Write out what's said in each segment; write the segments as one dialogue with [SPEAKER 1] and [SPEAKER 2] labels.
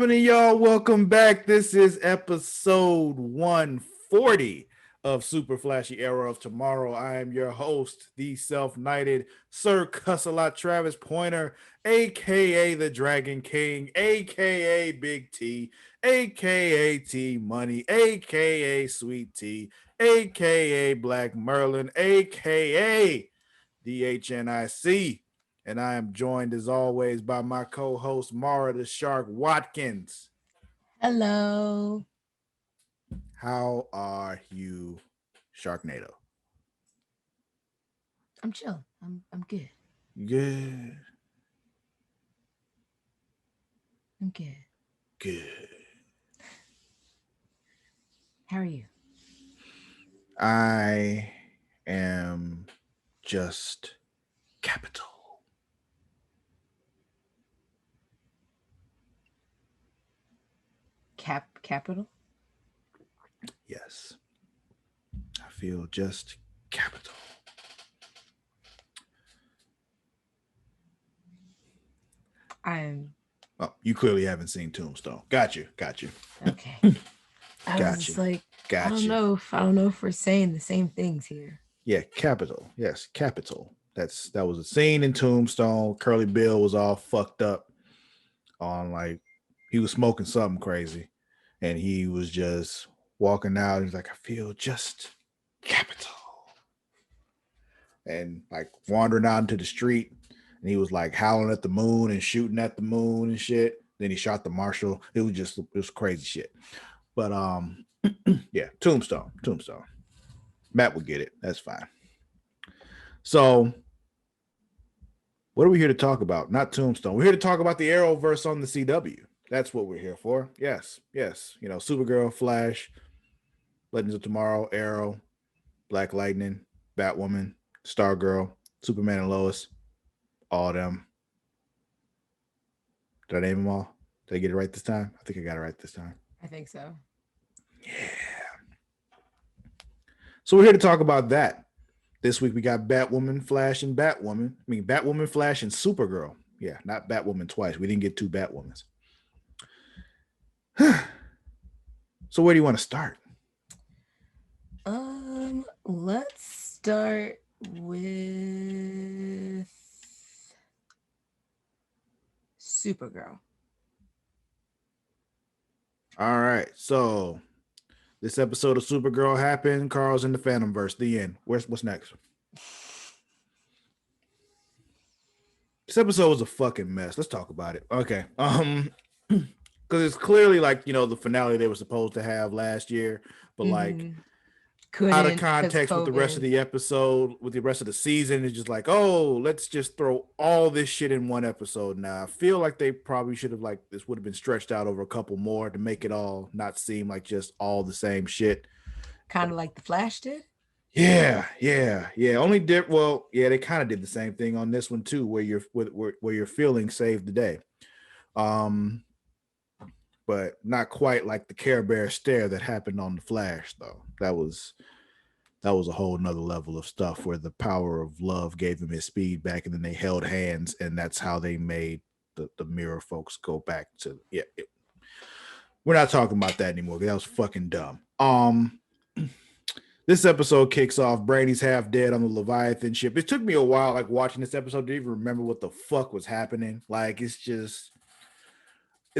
[SPEAKER 1] happening, y'all? Welcome back. This is episode 140 of Super Flashy Arrow of Tomorrow. I am your host, the self-knighted Sir Cussalott Travis Pointer, aka the Dragon King, aka Big T, aka T Money, aka Sweet T, aka Black Merlin, aka DHNIC. And I am joined as always by my co-host Mara the Shark Watkins.
[SPEAKER 2] Hello.
[SPEAKER 1] How are you, Sharknado?
[SPEAKER 2] I'm chill. I'm good.
[SPEAKER 1] Good,
[SPEAKER 2] I'm good.
[SPEAKER 1] good.
[SPEAKER 2] How are you?
[SPEAKER 1] I am just capital.
[SPEAKER 2] Capital?
[SPEAKER 1] Yes, I feel just capital.
[SPEAKER 2] I'm
[SPEAKER 1] Oh, you clearly haven't seen Tombstone. Got you.
[SPEAKER 2] okay. I was
[SPEAKER 1] Got
[SPEAKER 2] just
[SPEAKER 1] you.
[SPEAKER 2] like,
[SPEAKER 1] Got you.
[SPEAKER 2] I don't know if we're saying the same things here.
[SPEAKER 1] Yeah, capital. Yes, capital. That was a scene in Tombstone. Curly Bill was all fucked up on like he was smoking something crazy, and he was just walking out. He's like, I feel just capital, and like wandering out into the street, and he was like howling at the moon and shooting at the moon and shit. Then he shot the marshal. It was crazy shit. But yeah, Tombstone. Matt will get it. That's fine. So what are we here to talk about? Not Tombstone. We're here to talk about the Arrowverse on the CW. That's what we're here for. Yes. You know, Supergirl, Flash, Legends of Tomorrow, Arrow, Black Lightning, Batwoman, Stargirl, Superman and Lois, all of them. Did I name them all? Did I get it right this time? I think I got it right this time.
[SPEAKER 2] I think so.
[SPEAKER 1] Yeah. So we're here to talk about that. This week we got Batwoman, Flash, and Batwoman. I mean, Batwoman, Flash, and Supergirl. Yeah, not Batwoman twice. We didn't get two Batwomans. So where do you want to start?
[SPEAKER 2] Let's start with Supergirl.
[SPEAKER 1] All right. So this episode of Supergirl happened. Carl's in the Phantomverse. The end. What's next? This episode was a fucking mess. Let's talk about it. Okay. Because it's clearly like, you know, the finale they were supposed to have last year, but like out of
[SPEAKER 2] Couldn't because
[SPEAKER 1] context with the rest of
[SPEAKER 2] COVID.
[SPEAKER 1] the episode, with the rest of the season, it's just like, oh, let's just throw all this shit in one episode now. I feel like they probably should have like this would have been stretched out over a couple more to make it all not seem like just all the same shit.
[SPEAKER 2] Kind of like the Flash did.
[SPEAKER 1] Yeah. Only did well, yeah, they kind of did the same thing on this one too, where where your feelings saved the day. Um, but not quite like the Care Bear stare that happened on the Flash, though. That was a whole nother level of stuff where the power of love gave him his speed back, and then they held hands, and that's how they made the mirror folks go back to we're not talking about that anymore because that was fucking dumb. This episode kicks off. Brady's half dead on the Leviathan ship. It took me a while, like watching this episode, to even remember what the fuck was happening. Like it's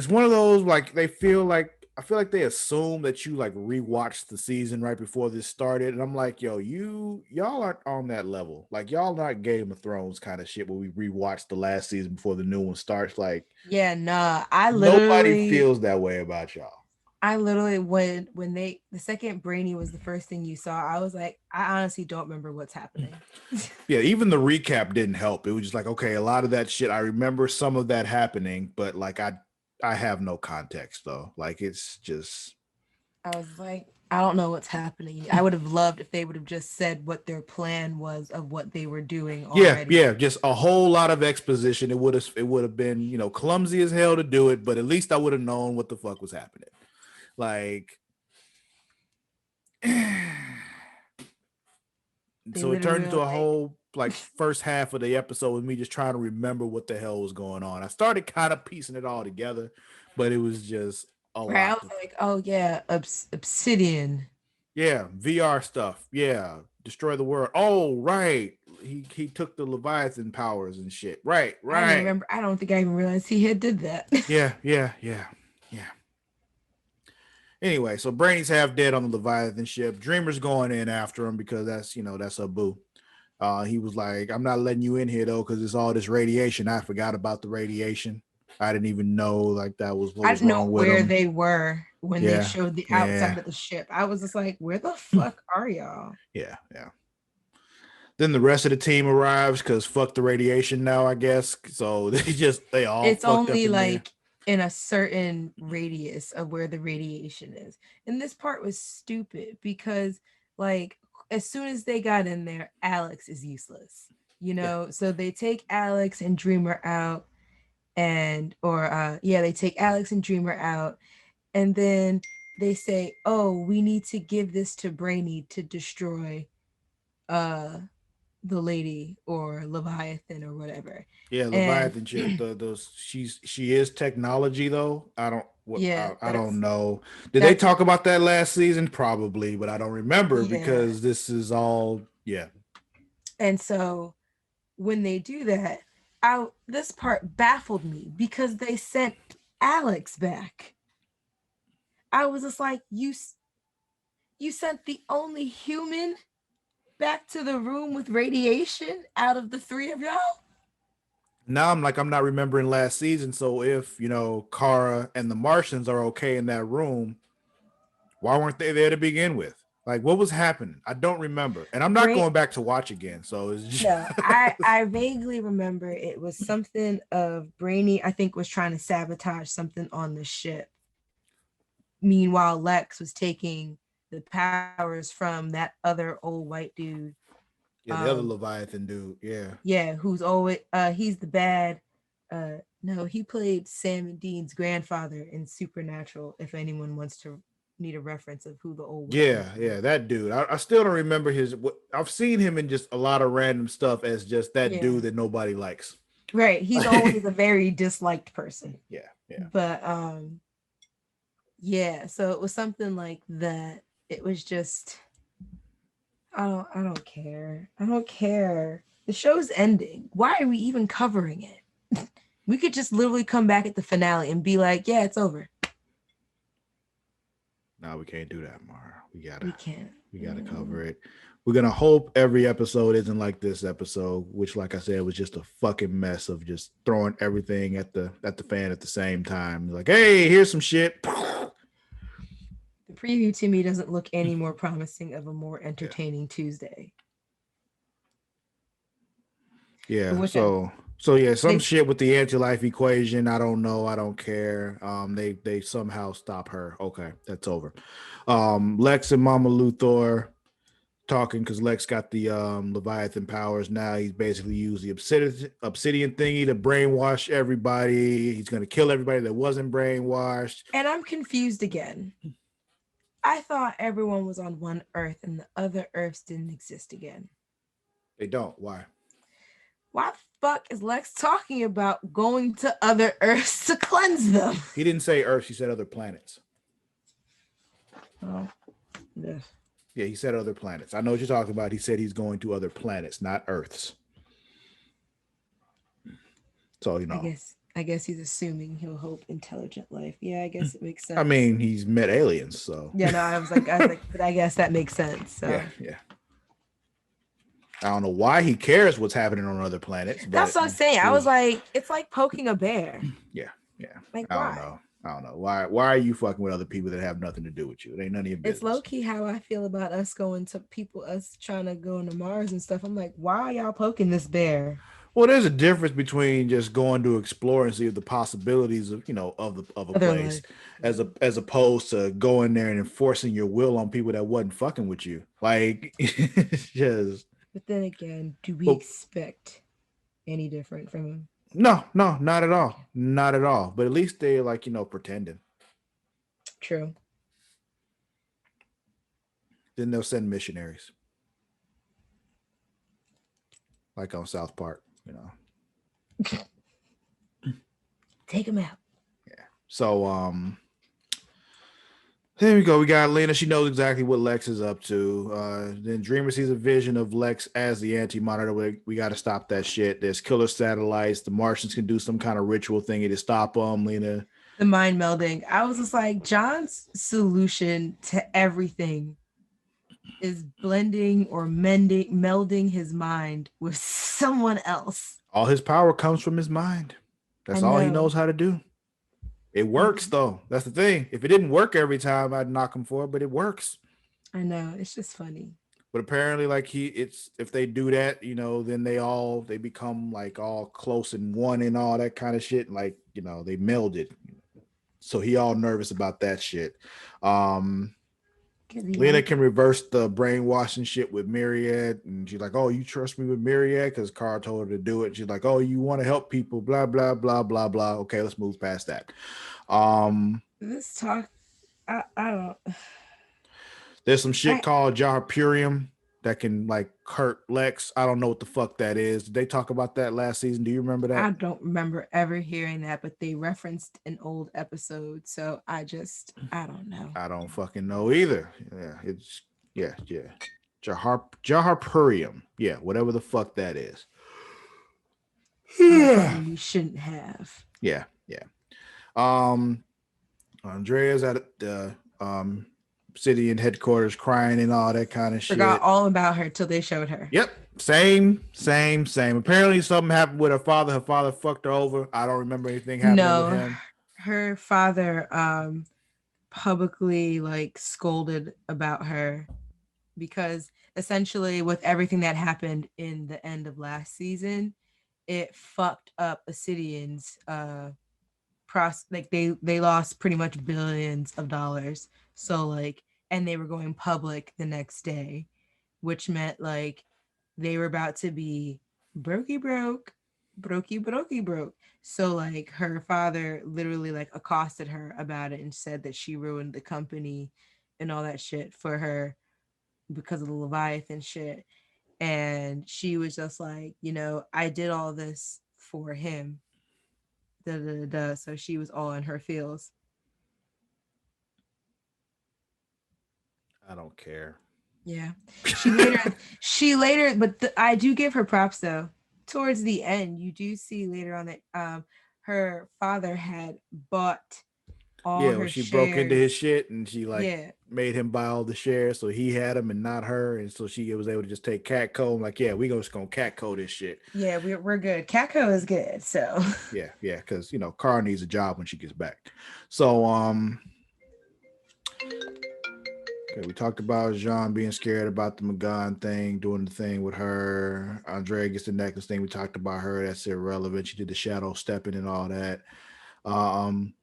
[SPEAKER 1] one of those like they feel like I feel like they assume that you like rewatched the season right before this started, and I'm like, yo, y'all aren't on that level. Like y'all not Game of Thrones kind of shit where we rewatch the last season before the new one starts. Like
[SPEAKER 2] Yeah, nah. I
[SPEAKER 1] nobody
[SPEAKER 2] literally
[SPEAKER 1] feels that way about y'all.
[SPEAKER 2] I literally when they the second Brainy was the first thing you saw, I was like, I honestly don't remember what's happening.
[SPEAKER 1] Yeah, even the recap didn't help. It was just like, okay, a lot of that shit. I remember some of that happening, but like I have no context though. Like it's just
[SPEAKER 2] I was like, I don't know what's happening. I would have loved if they would have just said what their plan was of what they were doing already.
[SPEAKER 1] yeah, just a whole lot of exposition. It would have been, you know, clumsy as hell to do it, but at least I would have known what the fuck was happening. Like
[SPEAKER 2] They
[SPEAKER 1] so it turned
[SPEAKER 2] literally
[SPEAKER 1] into
[SPEAKER 2] were
[SPEAKER 1] a
[SPEAKER 2] like,
[SPEAKER 1] whole like first half of the episode with me just trying to remember what the hell was going on. I started kind of piecing it all together, but it was just a
[SPEAKER 2] Right. I
[SPEAKER 1] lot.
[SPEAKER 2] was like, oh yeah, obsidian.
[SPEAKER 1] Yeah, VR stuff. Yeah, destroy the world. Oh, right. He took the Leviathan powers and shit. Right,
[SPEAKER 2] I didn't
[SPEAKER 1] right.
[SPEAKER 2] remember. I don't think I even realized he had did that.
[SPEAKER 1] Yeah, yeah, yeah, yeah. Anyway, so Brainy's half dead on the Leviathan ship. Dreamer's going in after him because that's a boo. He was like, I'm not letting you in here though, because it's all this radiation. I forgot about the radiation. I didn't even know like that was what
[SPEAKER 2] I
[SPEAKER 1] was
[SPEAKER 2] didn't know
[SPEAKER 1] wrong with
[SPEAKER 2] where
[SPEAKER 1] him.
[SPEAKER 2] they were when they
[SPEAKER 1] Yeah,
[SPEAKER 2] showed the outside
[SPEAKER 1] yeah,
[SPEAKER 2] of the ship. I was just like, where the fuck are y'all?
[SPEAKER 1] yeah, yeah. Then the rest of the team arrives because fuck the radiation now, I guess. So they all
[SPEAKER 2] It's
[SPEAKER 1] fucked up
[SPEAKER 2] only
[SPEAKER 1] in there.
[SPEAKER 2] like in a certain radius of where the radiation is. And this part was stupid because, like, as soon as they got in there, Alex is useless.
[SPEAKER 1] Yeah.
[SPEAKER 2] So they take Alex and Dreamer out, they take Alex and Dreamer out, and then they say, oh, we need to give this to Brainy to destroy uh the lady or Leviathan or whatever.
[SPEAKER 1] Yeah,
[SPEAKER 2] And
[SPEAKER 1] Leviathan ship. She is technology though.
[SPEAKER 2] yeah,
[SPEAKER 1] I don't know. Did they
[SPEAKER 2] that's
[SPEAKER 1] talk about that last season? Probably, but I don't remember
[SPEAKER 2] yeah.
[SPEAKER 1] because this is all yeah.
[SPEAKER 2] And so when they do that, I this part baffled me because they sent Alex back. I was just like, you sent the only human back to the room with radiation out of the three of y'all?
[SPEAKER 1] Now I'm not remembering last season. So if Kara and the Martians are okay in that room, why weren't they there to begin with? Like what was happening? I don't remember, and I'm not
[SPEAKER 2] Brain
[SPEAKER 1] going back to watch again. So it's just
[SPEAKER 2] No, I vaguely remember it was something of Brainy, I think, was trying to sabotage something on the ship. Meanwhile, Lex was taking the powers from that other old white dude.
[SPEAKER 1] yeah, the other
[SPEAKER 2] Um,
[SPEAKER 1] Leviathan dude. Yeah,
[SPEAKER 2] yeah, who's always he's the bad. No, he played Sam and Dean's grandfather in Supernatural. If anyone wants to need a reference of who the old white dude
[SPEAKER 1] yeah,
[SPEAKER 2] is.
[SPEAKER 1] yeah. That dude. I still don't remember his. I've seen him in just a lot of random stuff as just that
[SPEAKER 2] Yeah,
[SPEAKER 1] dude that nobody likes.
[SPEAKER 2] right. He's always a very disliked person.
[SPEAKER 1] Yeah, yeah.
[SPEAKER 2] But yeah, so it was something like that. It was just I don't care. I don't care. The show's ending. Why are we even covering it? We could just literally come back at the finale and be like, yeah, it's over.
[SPEAKER 1] No, we can't do that, Mara.
[SPEAKER 2] We can't.
[SPEAKER 1] We gotta cover it. We're gonna hope every episode isn't like this episode, which, like I said, was just a fucking mess of just throwing everything at the fan at the same time. Like, hey, here's some shit.
[SPEAKER 2] The preview to me doesn't look any more promising of a more
[SPEAKER 1] Yeah,
[SPEAKER 2] entertaining Tuesday. But
[SPEAKER 1] yeah.
[SPEAKER 2] whichever.
[SPEAKER 1] So yeah, some
[SPEAKER 2] They
[SPEAKER 1] shit with the anti-life equation. I don't know. I don't care. They somehow stop her. Okay, that's over. Lex and Mama Luthor talking because Lex got the Leviathan powers now. He's basically used the obsidian thingy to brainwash everybody. He's gonna kill everybody that wasn't brainwashed.
[SPEAKER 2] and I'm confused again. I thought everyone was on one Earth and the other Earths didn't exist again.
[SPEAKER 1] They don't. Why?
[SPEAKER 2] Why the fuck is Lex talking about going to other Earths to cleanse them?
[SPEAKER 1] He didn't say Earth. He said other planets.
[SPEAKER 2] Oh, yes.
[SPEAKER 1] Yeah, he said other planets. I know what you're talking about. He said he's going to other planets, not Earths. So
[SPEAKER 2] I guess he's assuming he'll hope intelligent life. Yeah, I guess it makes sense.
[SPEAKER 1] I mean, he's met aliens, so
[SPEAKER 2] yeah, no, I was like, but I guess that makes sense. So
[SPEAKER 1] yeah, yeah. I don't know why he cares what's happening on other planets. But
[SPEAKER 2] that's what I'm saying. I was like, it's like poking a bear.
[SPEAKER 1] yeah, yeah.
[SPEAKER 2] Like,
[SPEAKER 1] I don't
[SPEAKER 2] why?
[SPEAKER 1] know. I don't know. Why are you fucking with other people that have nothing to do with you? It ain't none of your business.
[SPEAKER 2] It's low key how I feel about us trying to go into Mars and stuff. I'm like, why are y'all poking this bear?
[SPEAKER 1] Well, there's a difference between just going to explore and see the possibilities of of a
[SPEAKER 2] Other
[SPEAKER 1] place
[SPEAKER 2] life.
[SPEAKER 1] as opposed to going there and enforcing your will on people that wasn't fucking with you. Like just
[SPEAKER 2] But then again, do we
[SPEAKER 1] well,
[SPEAKER 2] expect any different from him?
[SPEAKER 1] no, not at all. Not at all. But at least they like, pretending.
[SPEAKER 2] True.
[SPEAKER 1] Then they'll send missionaries. like on South Park, you know.
[SPEAKER 2] Take him out.
[SPEAKER 1] Yeah. So here we go. We got Lena. She knows exactly what Lex is up to. Then Dreamer sees a vision of Lex as the Anti-Monitor. We got to stop that shit. There's killer satellites. The Martians can do some kind of ritual thingy to stop them. Lena.
[SPEAKER 2] The mind melding. I was just like, John's solution to everything is blending or melding his mind with someone else.
[SPEAKER 1] All his power comes from his mind. That's all he knows how to do. It works though. That's the thing. If it didn't work every time, I'd knock him for it, but it works.
[SPEAKER 2] I know. It's just funny.
[SPEAKER 1] But apparently, like if they do that, you know, then they become like all close and one and all that kind of shit. Like, you know, they melded. So he all nervous about that shit. Lena can reverse the brainwashing shit with Myriad, and she's like, "Oh, you trust me with Myriad?" Because Carr told her to do it. She's like, "Oh, you want to help people?" Blah blah blah blah blah. Okay, let's move past that.
[SPEAKER 2] This talk, I don't.
[SPEAKER 1] There's some shit called Jarpurium that can like hurt Lex. I don't know what the fuck that is. Did they talk about that last season? Do you remember that?
[SPEAKER 2] I don't remember ever hearing that, but they referenced an old episode, so I don't know.
[SPEAKER 1] I don't fucking know either. Yeah, Jarpurium. Yeah, whatever the fuck that is.
[SPEAKER 2] You shouldn't have.
[SPEAKER 1] Yeah. Andrea's at the city and headquarters crying and all that kind of shit.
[SPEAKER 2] Forgot all about her till they showed her.
[SPEAKER 1] Yep. Same. Apparently something happened with her father. Her father fucked her over. I don't remember anything happening with him.
[SPEAKER 2] Her father publicly like scolded about her because essentially with everything that happened in the end of last season, it fucked up Obsidian's they lost pretty much billions of dollars. So like, and they were going public the next day, which meant like they were about to be brokey broke. So like her father literally like accosted her about it and said that she ruined the company and all that shit for her because of the Leviathan shit. And she was just like, you know, I did all this for him. So she was all in her feels.
[SPEAKER 1] I don't care.
[SPEAKER 2] Yeah. She later, but I do give her props though. Towards the end, you do see later on that her father had bought all her
[SPEAKER 1] she
[SPEAKER 2] shares.
[SPEAKER 1] broke into his shit and she made him buy all the shares, so he had them and not her, and so she was able to just take Catco. I'm like, yeah, we just gonna Catco this shit.
[SPEAKER 2] Yeah, we're good. Catco is good. So
[SPEAKER 1] yeah, because you know Carr needs a job when she gets back. So okay, we talked about Jean being scared about the Magan thing, doing the thing with her. Andrea gets the necklace thing. We talked about her. That's irrelevant. She did the shadow stepping and all that.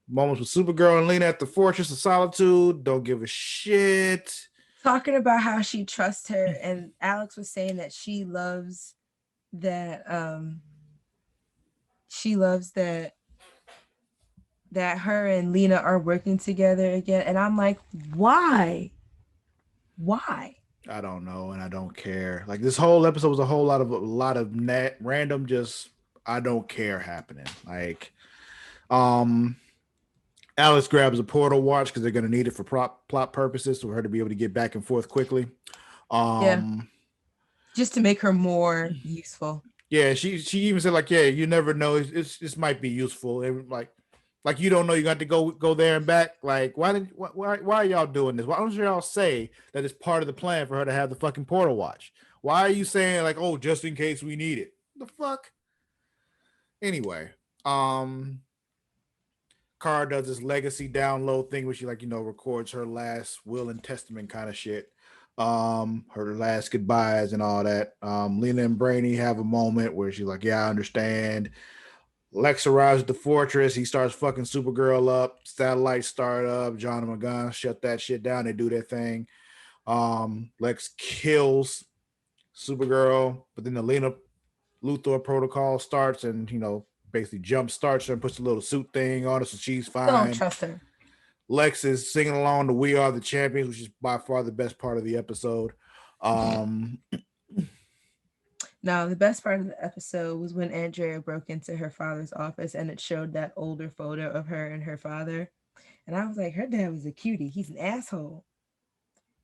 [SPEAKER 1] Moments with Supergirl and Lena at the Fortress of Solitude. Don't give a shit.
[SPEAKER 2] Talking about how she trusts her, and Alex was saying that she loves that that her and Lena are working together again. And I'm like, why?
[SPEAKER 1] I don't know, and I don't care. Like this whole episode was a lot of random just I don't care happening. Like Alice grabs a portal watch because they're going to need it for plot purposes for her to be able to get back and forth quickly.
[SPEAKER 2] Just to make her more useful.
[SPEAKER 1] Yeah, she even said like, yeah, you never know. This might be useful. And like you don't know you got to go there and back. Like why are y'all doing this? Why don't y'all say that it's part of the plan for her to have the fucking portal watch? Why are you saying like, oh, just in case we need it? The fuck. Anyway, Carr does this legacy download thing where she like, you know, records her last will and testament kind of shit. Her last goodbyes and all that. Lena and Brainy have a moment where she's like, yeah, I understand. Lex arrives at the fortress. He starts fucking Supergirl up. Satellites start up. John and Magan shut that shit down. They do their thing. Lex kills Supergirl, but then the Lena Luthor protocol starts and, you know, basically jump starts her and puts a little suit thing on her, so she's fine.
[SPEAKER 2] Don't trust her.
[SPEAKER 1] Lex is singing along to We Are the Champions, which is by far the best part of the episode.
[SPEAKER 2] No, No, the best part of the episode was when Andrea broke into her father's office and it showed that older photo of her and her father. And I was like, her dad was a cutie. He's an asshole,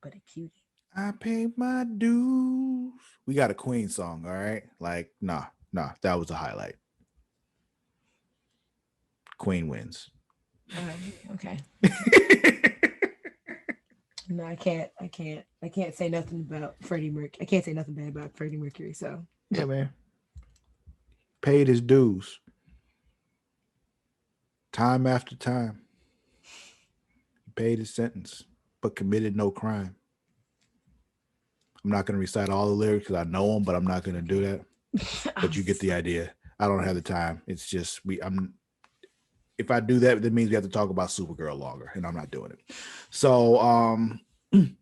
[SPEAKER 2] but a cutie.
[SPEAKER 1] I paid my dues. We got a Queen song, all right? Like, nah, that was a highlight. Queen wins.
[SPEAKER 2] Okay. No, I can't say nothing about Freddie Mercury. I can't say nothing bad about Freddie Mercury. So
[SPEAKER 1] Yeah, man. Paid his dues. Time after time. He paid his sentence, but committed no crime. I'm not going to recite all the lyrics because I know them, but I'm not going to do that. But you get the idea. I don't have the time. It's just if I do that, that means we have to talk about Supergirl longer, and I'm not doing it. So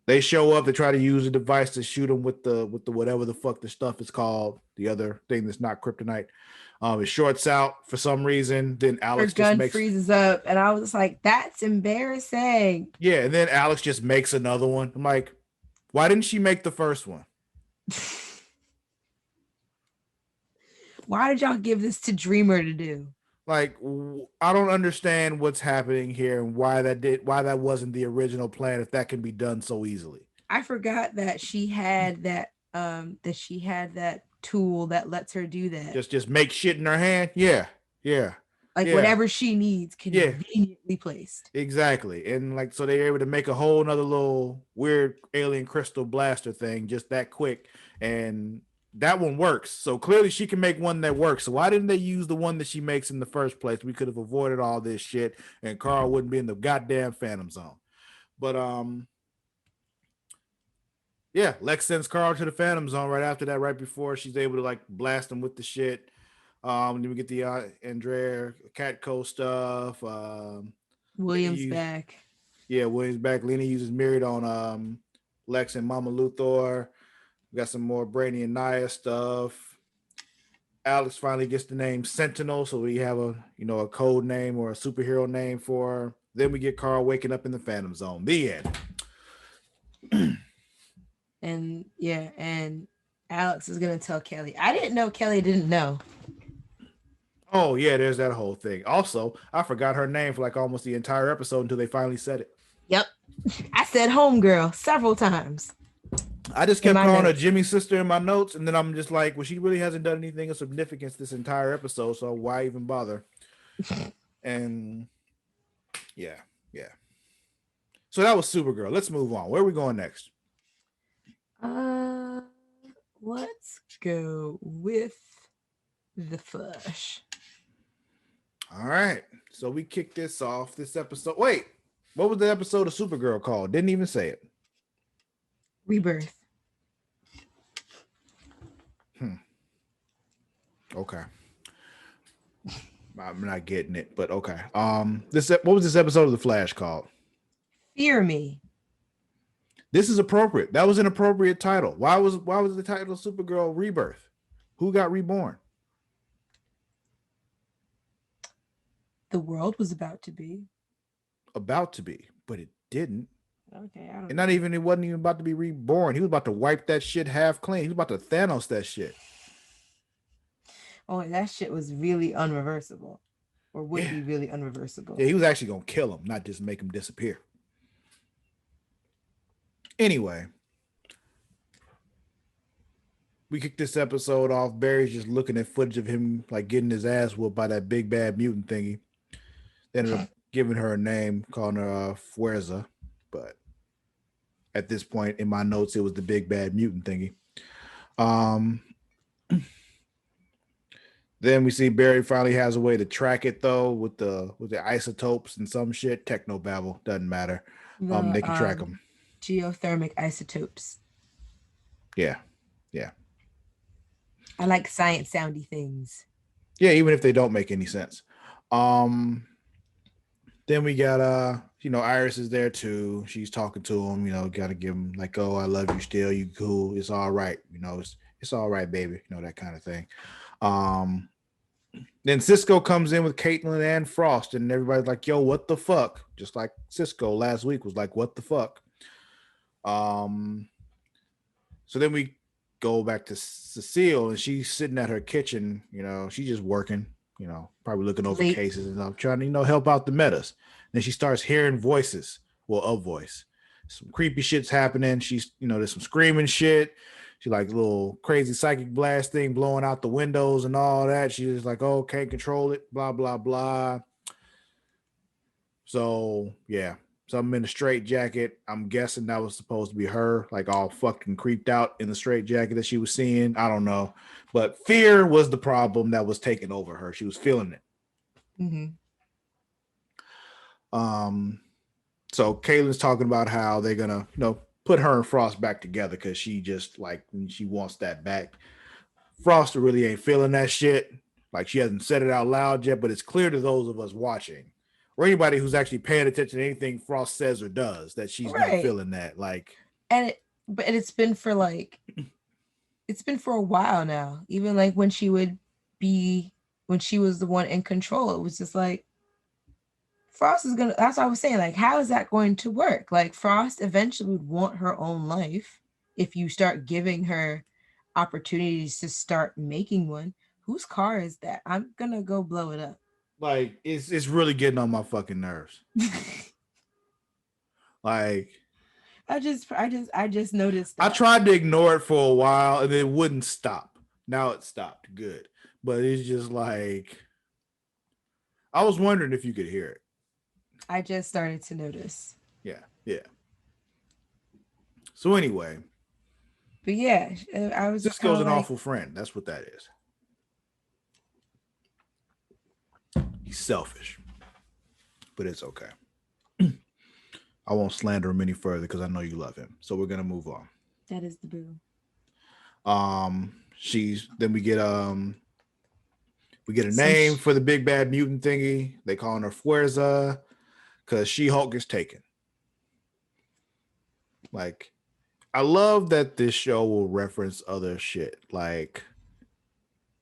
[SPEAKER 1] they show up, they try to use a device to shoot him with the whatever the fuck the stuff is called, the other thing that's not kryptonite. It shorts out for some reason. Then Alex
[SPEAKER 2] her gun
[SPEAKER 1] just
[SPEAKER 2] freezes up, and I was like, "That's embarrassing."
[SPEAKER 1] yeah, and then Alex just makes another one. I'm like, why didn't she make the first one?
[SPEAKER 2] Why did y'all give this to Dreamer to do?
[SPEAKER 1] Like, I don't understand what's happening here and why that wasn't the original plan if that can be done so easily.
[SPEAKER 2] I forgot that she had that tool that lets her do that.
[SPEAKER 1] Just make shit in her hand. Yeah.
[SPEAKER 2] Like whatever she needs conveniently placed.
[SPEAKER 1] Exactly. And like, so they're able to make a whole nother little weird alien crystal blaster thing just that quick. And that one works. So clearly she can make one that works. So why didn't they use the one that she makes in the first place? We could have avoided all this shit and Carl wouldn't be in the goddamn Phantom Zone. But yeah, Lex sends Carl to the Phantom Zone right after that, right before she's able to like blast him with the shit. Then we get the Andrea Catco stuff.
[SPEAKER 2] Williams back.
[SPEAKER 1] Yeah, Williams back. Lena uses Myriad on Lex and Mama Luthor. We got some more Brainy and Naya stuff. Alex finally gets the name Sentinel, so we have a code name or a superhero name for her. Then we get Carl waking up in the Phantom Zone. The end.
[SPEAKER 2] and Alex is gonna tell Kelly. I didn't know Kelly didn't know.
[SPEAKER 1] Oh yeah, there's that whole thing. Also, I forgot her name for like almost the entire episode until they finally said it.
[SPEAKER 2] Yep. I said homegirl several times.
[SPEAKER 1] I just kept calling her Jimmy's sister in my notes, and then I'm just like, well, she really hasn't done anything of significance this entire episode, so why even bother? And yeah. So that was Supergirl. Let's move on. Where are we going next?
[SPEAKER 2] Let's go with the Flash.
[SPEAKER 1] All right. So we kicked this off. This episode. Wait, what was the episode of Supergirl called? Didn't even say it.
[SPEAKER 2] Rebirth.
[SPEAKER 1] Okay. I'm not getting it, but okay. What was this episode of The Flash called?
[SPEAKER 2] Fear Me.
[SPEAKER 1] This is appropriate. That was an appropriate title. Why was the title of Supergirl Rebirth? Who got reborn?
[SPEAKER 2] The world was about to be.
[SPEAKER 1] About to be, but it didn't.
[SPEAKER 2] Okay, I don't
[SPEAKER 1] and know. It wasn't even about to be reborn. He was about to wipe that shit half clean. He was about to Thanos that shit.
[SPEAKER 2] Oh, that shit was really unreversible. Or would be really unreversible.
[SPEAKER 1] Yeah, he was actually gonna kill him, not just make him disappear. Anyway, we kicked this episode off. Barry's just looking at footage of him like getting his ass whooped by that big bad mutant thingy. They ended up giving her a name, calling her Fuerza, but at this point in my notes, it was the big bad mutant thingy. Then we see Barry finally has a way to track it though with the isotopes and some shit. Technobabble, doesn't matter. They can track them.
[SPEAKER 2] Geothermic isotopes.
[SPEAKER 1] Yeah.
[SPEAKER 2] I like science soundy things.
[SPEAKER 1] Yeah, even if they don't make any sense. Then we got Iris is there too. She's talking to him, gotta give him like, oh, I love you still, you cool, it's all right, it's all right, baby, that kind of thing. Then Cisco comes in with Caitlin and Frost, and everybody's like, yo, what the fuck? Just like Cisco last week was like, what the fuck? So then we go back to Cecile, and she's sitting at her kitchen. She's just working. Probably looking over
[SPEAKER 2] Late.
[SPEAKER 1] cases and I'm trying to help out the metas. Then she starts hearing voices. Well, a voice. Some creepy shit's happening. She's there's some screaming shit. She like a little crazy psychic blast thing blowing out the windows and all that. She's like, oh, can't control it. Blah blah blah. So yeah, something in a straight jacket. I'm guessing that was supposed to be her, like all fucking creeped out in the straight jacket that she was seeing. I don't know, but fear was the problem that was taking over her. She was feeling it.
[SPEAKER 2] Mm-hmm.
[SPEAKER 1] So Kaylin's talking about how they're gonna, put her and Frost back together because she just like she wants that back. Frost really ain't feeling that shit. Like she hasn't said it out loud yet, but it's clear to those of us watching or anybody who's actually paying attention to anything Frost says or does that she's not feeling that. Like,
[SPEAKER 2] but it's been for a while now. Even like when she was the one in control, it was just like Frost is gonna. That's what I was saying. Like, how is that going to work? Like, Frost eventually would want her own life if you start giving her opportunities to start making one. Whose car is that? I'm gonna go blow it up.
[SPEAKER 1] Like, it's really getting on my fucking nerves. Like,
[SPEAKER 2] I just noticed that.
[SPEAKER 1] I tried to ignore it for a while and it wouldn't stop. Now it stopped. Good. But it's just like I was wondering if you could hear it.
[SPEAKER 2] I just started to notice.
[SPEAKER 1] Yeah. So anyway.
[SPEAKER 2] But yeah, I was just
[SPEAKER 1] Cisco's an awful friend. That's what that is. He's selfish. But it's okay. I won't slander him any further because I know you love him. So we're gonna move on.
[SPEAKER 2] That is the boo.
[SPEAKER 1] Then we get a name for the big bad mutant thingy. They calling her Fuerza because She-Hulk is taken. Like, I love that this show will reference other shit. Like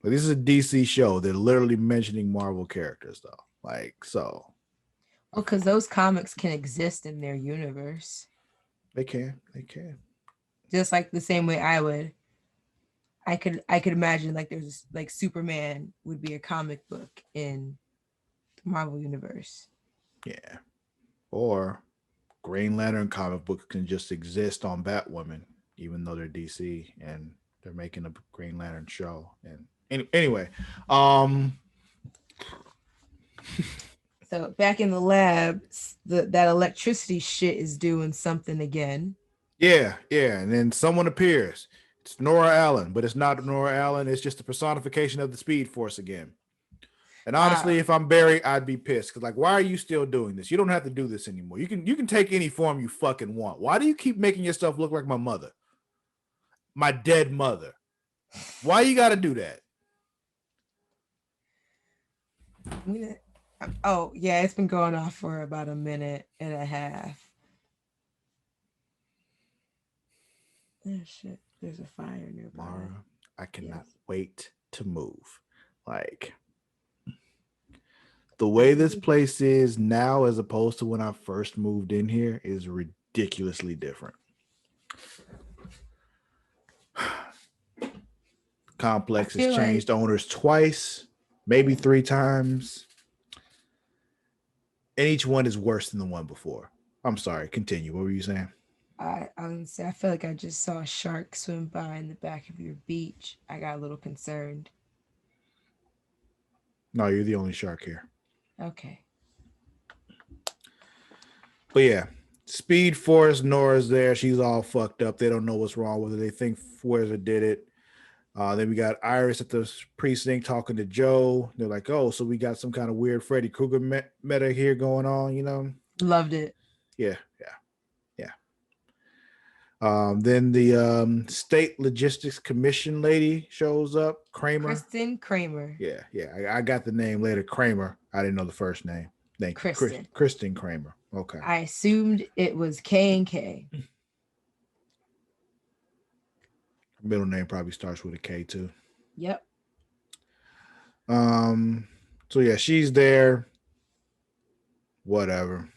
[SPEAKER 1] this is a DC show. They're literally mentioning Marvel characters though. Like, so.
[SPEAKER 2] Well, because those comics can exist in their universe.
[SPEAKER 1] They can.
[SPEAKER 2] Just like the same way I would. I could imagine like there's like Superman would be a comic book in the Marvel universe.
[SPEAKER 1] Yeah. Or Green Lantern comic book can just exist on Batwoman, even though they're DC and they're making a Green Lantern show. And anyway,
[SPEAKER 2] So back in the lab, that electricity shit is doing something again.
[SPEAKER 1] Yeah. And then someone appears. It's Nora Allen, but it's not Nora Allen. It's just a personification of the Speed Force again. And honestly, if I'm Barry, I'd be pissed because, like, why are you still doing this? You don't have to do this anymore. You can take any form you fucking want. Why do you keep making yourself look like my mother, my dead mother? Why you got to do that?
[SPEAKER 2] Oh yeah, it's been going off for about a minute and a half. Oh shit! There's a fire nearby.
[SPEAKER 1] Mara, I cannot wait to move. Like, the way this place is now as opposed to when I first moved in here is ridiculously different. Complex has changed owners twice, maybe 3 times. And each one is worse than the one before. I'm sorry, continue. What were you saying?
[SPEAKER 2] I was gonna say I feel like I just saw a shark swim by in the back of your beach. I got a little concerned.
[SPEAKER 1] No, you're the only shark here.
[SPEAKER 2] Okay.
[SPEAKER 1] But yeah, Speed Force, Nora's there. She's all fucked up. They don't know what's wrong with her. They think Fuerza did it. Then we got Iris at the precinct talking to Joe. They're like, oh, so we got some kind of weird Freddy Krueger meta here going on, you know?
[SPEAKER 2] Loved it.
[SPEAKER 1] Yeah. Then the State Logistics Commission lady shows up, Kramer.
[SPEAKER 2] Kristen Kramer.
[SPEAKER 1] Yeah. I got the name later, Kramer. I didn't know the first name. Thank
[SPEAKER 2] Kristen.
[SPEAKER 1] you. Kristen Kramer. Okay.
[SPEAKER 2] I assumed it was K&K.
[SPEAKER 1] Her middle name probably starts with a K too.
[SPEAKER 2] Yep.
[SPEAKER 1] So yeah, she's there. Whatever.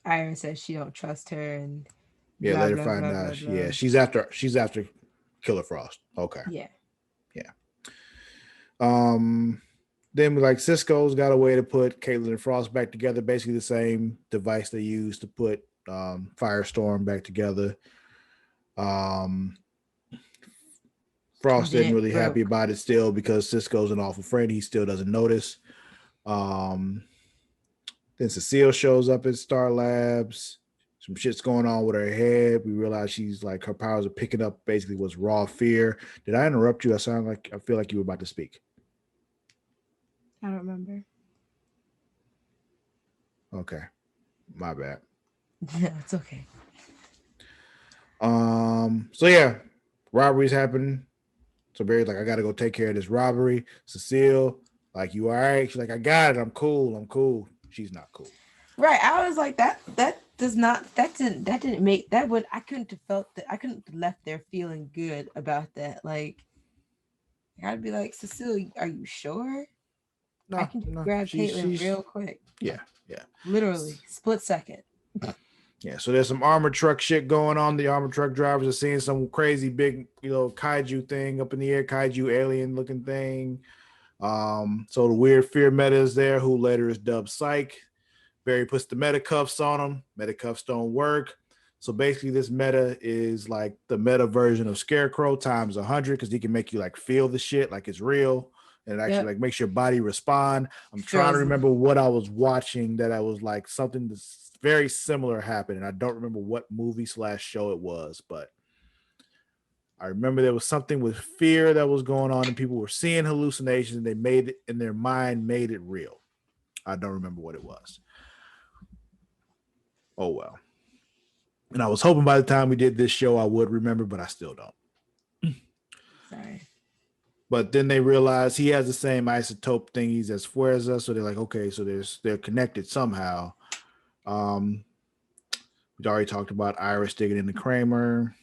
[SPEAKER 2] Iris says she don't trust her, and
[SPEAKER 1] Yeah,
[SPEAKER 2] Blah
[SPEAKER 1] later
[SPEAKER 2] blah
[SPEAKER 1] find
[SPEAKER 2] blah
[SPEAKER 1] out.
[SPEAKER 2] blah
[SPEAKER 1] Yeah,
[SPEAKER 2] blah.
[SPEAKER 1] she's after Killer Frost. Okay.
[SPEAKER 2] Yeah.
[SPEAKER 1] Yeah. Then like Cisco's got a way to put Caitlin and Frost back together, basically the same device they used to put Firestorm back together. Um
[SPEAKER 2] And
[SPEAKER 1] Frost
[SPEAKER 2] then
[SPEAKER 1] isn't
[SPEAKER 2] it
[SPEAKER 1] really happy
[SPEAKER 2] broke.
[SPEAKER 1] about it still because Cisco's an awful friend. He still doesn't notice. Um then Cecile shows up at Star Labs. Some shit's going on with her head. We realize she's like her powers are picking up basically what's raw fear. Did I interrupt you? I feel like you were about to speak.
[SPEAKER 2] I don't remember.
[SPEAKER 1] Okay. My bad.
[SPEAKER 2] Yeah, it's okay.
[SPEAKER 1] So yeah, robberies happen. So Barry's like, I gotta go take care of this robbery. Cecile, like, you all right? She's like, I got it. I'm cool. I'm cool. She's not cool.
[SPEAKER 2] Right. I was like, that does not that didn't make that would I couldn't have felt that I couldn't have left there feeling good about that. Like I'd be like, Cecile, are you sure? I
[SPEAKER 1] No,
[SPEAKER 2] can just
[SPEAKER 1] no.
[SPEAKER 2] grab Caitlin
[SPEAKER 1] She's
[SPEAKER 2] real quick.
[SPEAKER 1] yeah, yeah.
[SPEAKER 2] Literally, split second.
[SPEAKER 1] Yeah, so there's some armored truck shit going on. The armored truck drivers are seeing some crazy big, kaiju thing up in the air, kaiju alien looking thing. So the weird fear meta is there, who later is dubbed Psych. Barry puts the meta cuffs on him. Meta cuffs don't work. So basically, this meta is like the meta version of Scarecrow times 100 because he can make you like feel the shit like it's real, and it actually
[SPEAKER 2] Yep.
[SPEAKER 1] like makes your body respond. I'm trying to
[SPEAKER 2] Feels
[SPEAKER 1] remember what I was watching that I was like something that's very similar happened, and I don't remember what movie/show it was, but I remember there was something with fear that was going on, and people were seeing hallucinations. And they made it in their mind, made it real. I don't remember what it was. Oh well. And I was hoping by the time we did this show, I would remember, but I still don't.
[SPEAKER 2] sorry.
[SPEAKER 1] But then they realize he has the same isotope thingies as Fuerza, so they're like, okay, so they're connected somehow. Um, we already talked about Iris digging into Kramer.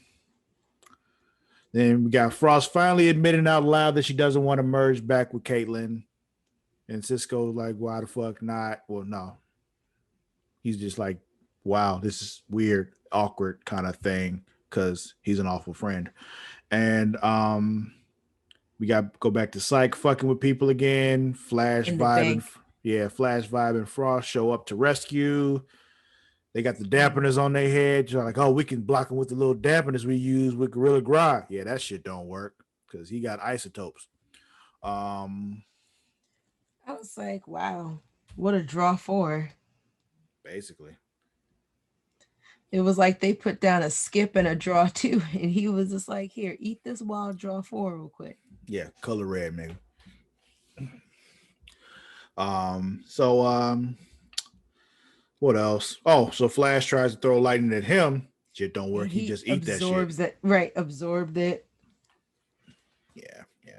[SPEAKER 1] Then we got Frost finally admitting out loud that she doesn't want to merge back with Caitlin. And Cisco's like, why the fuck not? Well, no. He's just like, wow, this is weird, awkward kind of thing because he's an awful friend. And we got to go back to Psych fucking with people again.
[SPEAKER 2] In the bank.
[SPEAKER 1] Flash Vibe and Frost show up to rescue. They got the dampeners on their head. You're like, oh, we can block them with the little dampeners we use with Gorilla Grodd. Yeah, that shit don't work because he got isotopes.
[SPEAKER 2] I was like, wow, what a draw four.
[SPEAKER 1] Basically.
[SPEAKER 2] It was like they put down a skip and a draw two, and he was just like, here, eat this wild draw four real quick.
[SPEAKER 1] Yeah, color red, nigga. So what else? Oh, so Flash tries to throw lightning at him. Shit don't work.
[SPEAKER 2] And
[SPEAKER 1] He
[SPEAKER 2] he
[SPEAKER 1] just eat that shit.
[SPEAKER 2] absorbs it. Right, absorbed it.
[SPEAKER 1] Yeah, yeah.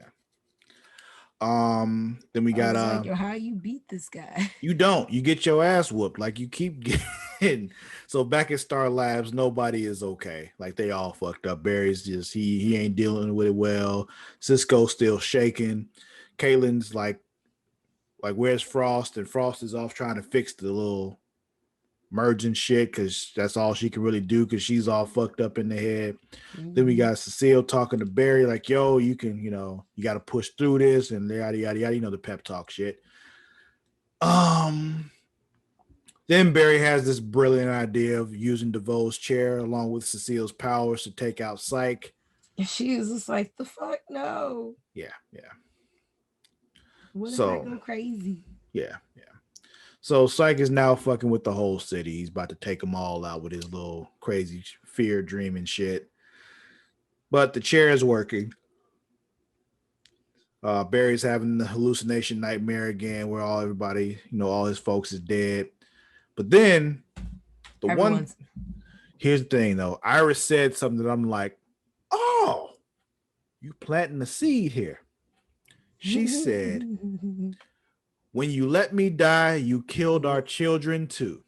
[SPEAKER 1] Then we
[SPEAKER 2] I
[SPEAKER 1] got
[SPEAKER 2] was like, yo, how you beat this guy?
[SPEAKER 1] you don't. You get your ass whooped. Like you keep getting. So back at Star Labs, nobody is okay. Like they all fucked up. Barry's just he ain't dealing with it well. Cisco's still shaking. Caitlin's like where's Frost? And Frost is off trying to fix the little merging shit because that's all she can really do because she's all fucked up in the head. Then we got Cecile talking to Barry like, yo, you can, you got to push through this and yada, yada, yada, the pep talk shit. Then Barry has this brilliant idea of using DeVoe's chair along with Cecile's powers to take out Psych.
[SPEAKER 2] And she was just like, the fuck no.
[SPEAKER 1] Yeah, yeah.
[SPEAKER 2] What if I go crazy?
[SPEAKER 1] Yeah, yeah. So Psych is now fucking with the whole city. He's about to take them all out with his little crazy fear dreaming shit. But the chair is working. Barry's having the hallucination nightmare again where everybody, all his folks is dead. But then here's the thing though. Iris said something that I'm like, oh, you planting the seed here. She said, when you let me die, you killed our children too.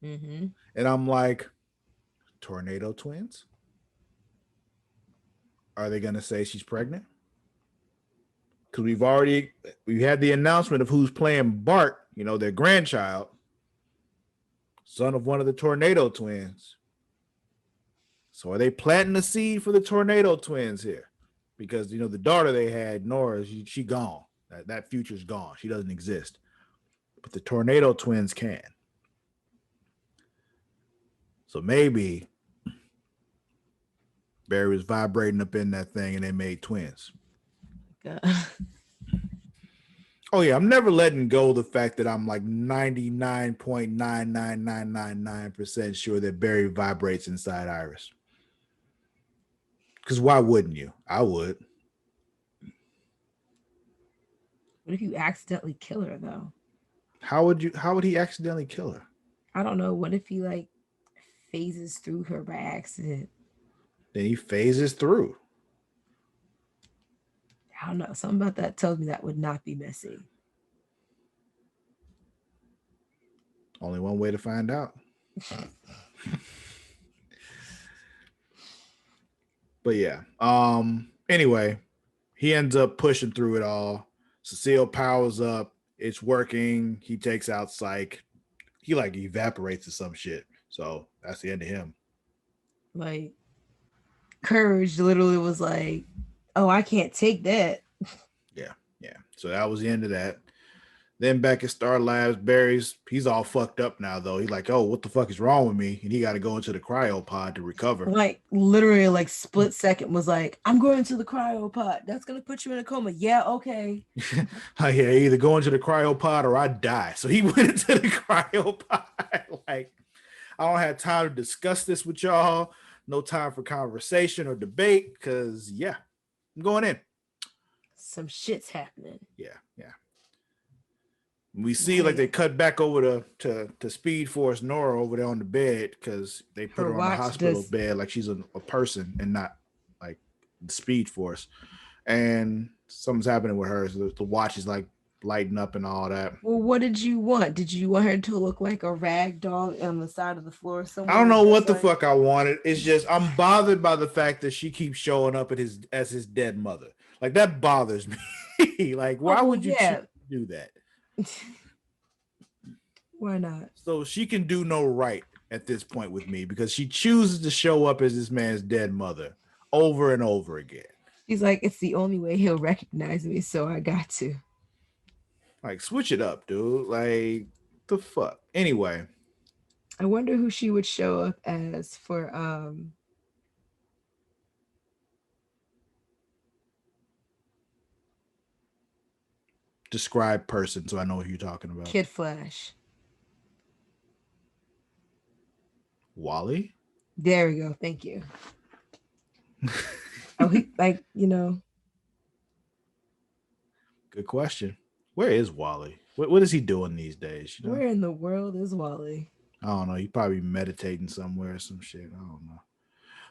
[SPEAKER 2] Mm-hmm.
[SPEAKER 1] And I'm like, tornado twins? Are they going to say she's pregnant? Because we had the announcement of who's playing Bart, their grandchild, son of one of the tornado twins. So are they planting the seed for the tornado twins here? Because the daughter they had, Nora, she gone. That future's gone. She doesn't exist. But the tornado twins can. So maybe Barry was vibrating up in that thing and they made twins.
[SPEAKER 2] God.
[SPEAKER 1] Oh yeah, I'm never letting go of the fact that I'm like 99.99999% sure that Barry vibrates inside Iris. Because why wouldn't you? I would.
[SPEAKER 2] What if you accidentally kill her though?
[SPEAKER 1] How would he accidentally kill her?
[SPEAKER 2] I don't know. What if he like phases through her by accident?
[SPEAKER 1] Then he phases through.
[SPEAKER 2] I don't know. Something about that tells me that would not be messy.
[SPEAKER 1] Only one way to find out. But yeah. Anyway, he ends up pushing through it all. Cecile powers up. It's working. He takes out Psych. He like evaporates or some shit. So that's the end of him.
[SPEAKER 2] Like, Courage literally was like, oh, I can't take that.
[SPEAKER 1] Yeah. So that was the end of that. Then back at Star Labs, he's all fucked up now, though. He's like, oh, what the fuck is wrong with me? And he got to go into the cryopod to recover.
[SPEAKER 2] Like, literally, like, split second was like, I'm going to the cryopod. That's going to put you in a coma. Yeah, okay.
[SPEAKER 1] Yeah, either go into the cryopod or I die. So he went into the cryopod. Like, I don't have time to discuss this with y'all. No time for conversation or debate because, yeah, I'm going in.
[SPEAKER 2] Some shit's happening.
[SPEAKER 1] Yeah. We see like they cut back over to Speed Force Nora over there on the bed because they put her on the hospital bed like she's a person and not like the Speed Force. And something's happening with her. So the watch is like lighting up and all that.
[SPEAKER 2] Well, what did you want? Did you want her to look like a rag doll on the side of the floor somewhere?
[SPEAKER 1] I don't know what the fuck I wanted. It's just I'm bothered by the fact that she keeps showing up as his dead mother. Like that bothers me. Like why would you do that?
[SPEAKER 2] Why not?
[SPEAKER 1] So she can do no right at this point with me because she chooses to show up as this man's dead mother over and over again.
[SPEAKER 2] She's like, it's the only way he'll recognize me, so I got to.
[SPEAKER 1] Like, switch it up, dude. Like, the fuck. Anyway.
[SPEAKER 2] I wonder who she would show up as for
[SPEAKER 1] describe person so I know who you're talking about.
[SPEAKER 2] Kid Flash.
[SPEAKER 1] Wally?
[SPEAKER 2] There we go. Thank you. Oh, he, like,
[SPEAKER 1] Good question. Where is Wally? What is he doing these days?
[SPEAKER 2] Where in the world is Wally?
[SPEAKER 1] I don't know. He probably meditating somewhere or some shit. I don't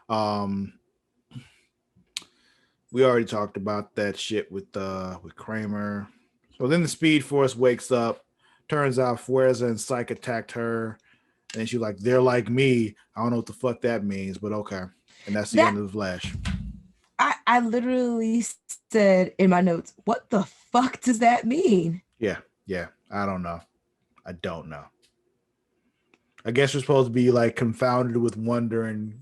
[SPEAKER 1] know. We already talked about that shit with Kramer. So then the Speed Force wakes up. Turns out Fuerza and Psych attacked her. And she's like, they're like me. I don't know what the fuck that means, but okay. And that's the end of the Flash.
[SPEAKER 2] I literally said in my notes, what the fuck does that mean?
[SPEAKER 1] Yeah. I don't know. I guess we're supposed to be like confounded with wonder and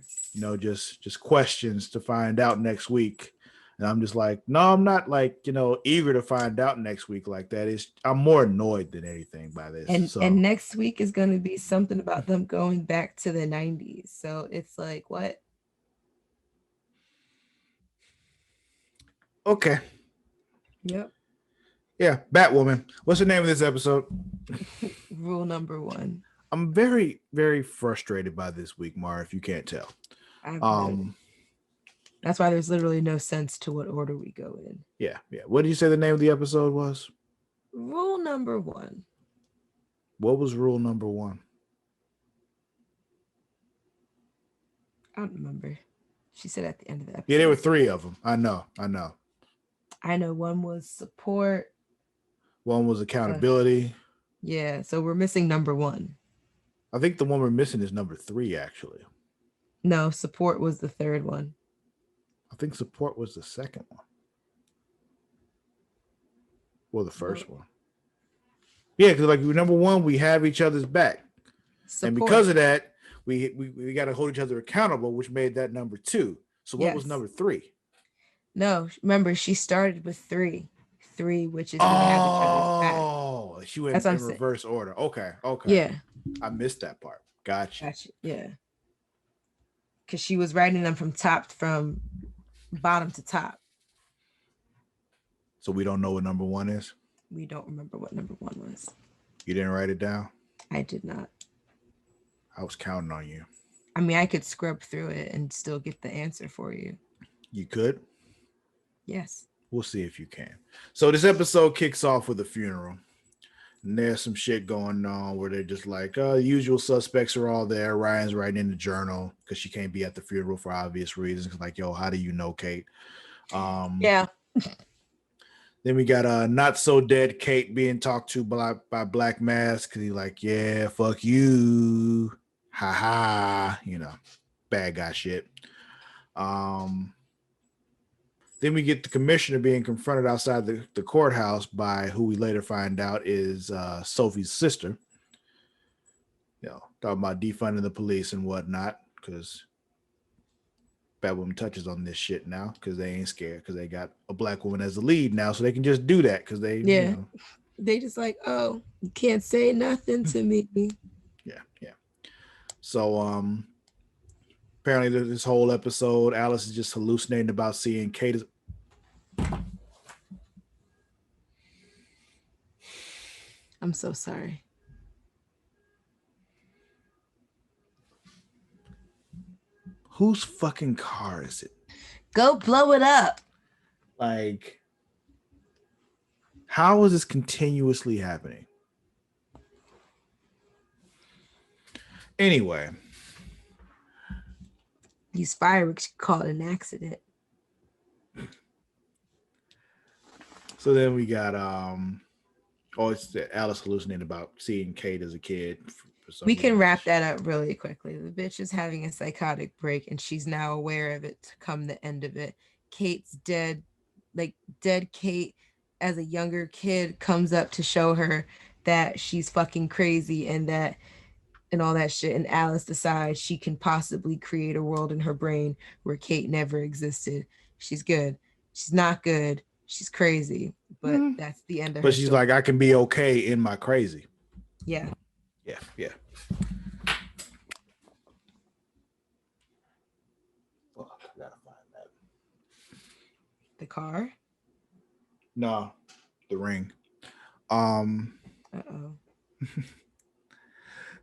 [SPEAKER 1] just questions to find out next week. And I'm just like, no, I'm not like, eager to find out next week like that. I'm more annoyed than anything by this.
[SPEAKER 2] And next week is going to be something about them going back to the 90s. So it's like, what?
[SPEAKER 1] Okay.
[SPEAKER 2] Yep.
[SPEAKER 1] Yeah, Batwoman. What's the name of this episode?
[SPEAKER 2] Rule number 1.
[SPEAKER 1] I'm very, very frustrated by this week, Mara, if you can't tell.
[SPEAKER 2] That's why there's literally no sense to what order we go in.
[SPEAKER 1] Yeah. What did you say the name of the episode was?
[SPEAKER 2] Rule number 1.
[SPEAKER 1] What was rule number 1?
[SPEAKER 2] I don't remember. She said at the end of the episode.
[SPEAKER 1] Yeah, there were 3 of them. I know.
[SPEAKER 2] I know one was support.
[SPEAKER 1] One was accountability.
[SPEAKER 2] Yeah, so we're missing number 1.
[SPEAKER 1] I think the one we're missing is number 3, actually.
[SPEAKER 2] No, support was the 3rd one.
[SPEAKER 1] I think support was the 2nd one. Or the 1st one. Yeah, because like number 1, we have each other's back. Support. And because of that, we got to hold each other accountable, which made that number 2. So what was
[SPEAKER 2] Yes.
[SPEAKER 1] number 3?
[SPEAKER 2] No, remember she started with 3. 3, which is we have each other's back.
[SPEAKER 1] Oh, she went
[SPEAKER 2] That's what I'm
[SPEAKER 1] in
[SPEAKER 2] saying.
[SPEAKER 1] reverse order. Okay, okay.
[SPEAKER 2] Yeah.
[SPEAKER 1] I missed that part. Gotcha.
[SPEAKER 2] Gotcha. Yeah. Because she was writing them from bottom to top.
[SPEAKER 1] So we don't know what number 1 is?
[SPEAKER 2] We don't remember what number 1 was.
[SPEAKER 1] You didn't write it down?
[SPEAKER 2] I did not.
[SPEAKER 1] I was counting on you.
[SPEAKER 2] I mean, I could scrub through it and still get the answer for you.
[SPEAKER 1] You could?
[SPEAKER 2] Yes.
[SPEAKER 1] We'll see if you can. So this episode kicks off with a funeral. And there's some shit going on where they're just like, the usual suspects are all there. Ryan's writing in the journal because she can't be at the funeral for obvious reasons. Like, yo, how do you know Kate?
[SPEAKER 2] Yeah.
[SPEAKER 1] Then we got not so dead Kate being talked to by Black Mask because he's like, yeah, fuck you. Ha ha. You know, bad guy shit. Then we get the commissioner being confronted outside the courthouse by who we later find out is Sophie's sister. You know, talking about defunding the police and whatnot, because Batwoman touches on this shit now because they ain't scared because they got a black woman as the lead now, so they can just do that because they,
[SPEAKER 2] Yeah.
[SPEAKER 1] you know.
[SPEAKER 2] They just like, oh, you can't say nothing to me.
[SPEAKER 1] Yeah, yeah. So apparently this whole episode, Alice is just hallucinating about seeing Kate as...
[SPEAKER 2] I'm so sorry.
[SPEAKER 1] Whose fucking car is it?
[SPEAKER 2] Go blow it up.
[SPEAKER 1] Like, how is this continuously happening? Anyway.
[SPEAKER 2] These fireworks call it an accident.
[SPEAKER 1] So then we got it's Alice hallucinating about seeing Kate as a kid.
[SPEAKER 2] We can wrap that up really quickly. The bitch is having a psychotic break and she's now aware of it to come the end of it. Kate's dead. Like dead Kate as a younger kid comes up to show her that she's fucking crazy and all that shit. And Alice decides she can possibly create a world in her brain where Kate never existed. She's good. She's not good. She's crazy. But that's the end of her.
[SPEAKER 1] But she's story. Like, I can be okay in my crazy.
[SPEAKER 2] Yeah.
[SPEAKER 1] Yeah, yeah. Fuck, I gotta find that.
[SPEAKER 2] The car?
[SPEAKER 1] No, the ring.
[SPEAKER 2] Uh-oh.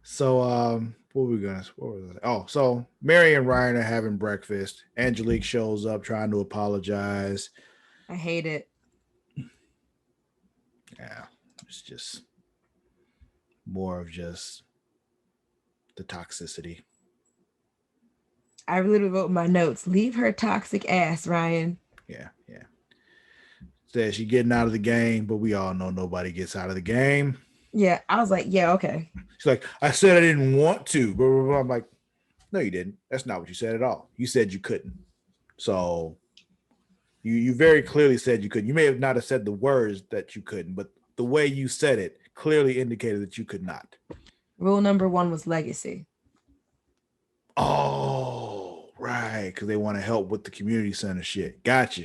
[SPEAKER 1] So what was it? Oh, so Mary and Ryan are having breakfast. Angelique shows up trying to apologize.
[SPEAKER 2] I hate it.
[SPEAKER 1] Yeah, it's just more of just the toxicity.
[SPEAKER 2] I really wrote my notes. Leave her toxic ass, Ryan.
[SPEAKER 1] Yeah, yeah. Says she's getting out of the game, but we all know nobody gets out of the game.
[SPEAKER 2] Yeah, I was like, yeah, okay.
[SPEAKER 1] She's like, I said I didn't want to. Blah, blah, blah. I'm like, no, you didn't. That's not what you said at all. You said you couldn't. So you very clearly said you couldn't. You may have not have said the words that you couldn't, but the way you said it clearly indicated that you could not.
[SPEAKER 2] Rule number 1 was legacy.
[SPEAKER 1] Oh, right. Because they want to help with the community center shit. Gotcha.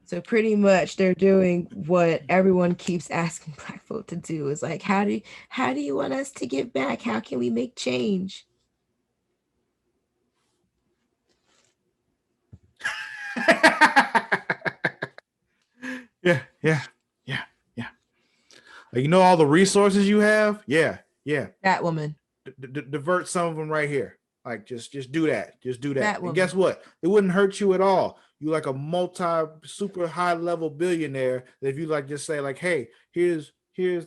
[SPEAKER 2] So pretty much they're doing what everyone keeps asking Black folk to do. Is like, how do you want us to give back? How can we make change?
[SPEAKER 1] Yeah. Like, you know all the resources you have? Yeah.
[SPEAKER 2] Batwoman.
[SPEAKER 1] Divert some of them right here. Like, just do that. Just do that.
[SPEAKER 2] Batwoman.
[SPEAKER 1] And guess what? It wouldn't hurt you at all. You like a super high level billionaire that if you like just say like, hey, here's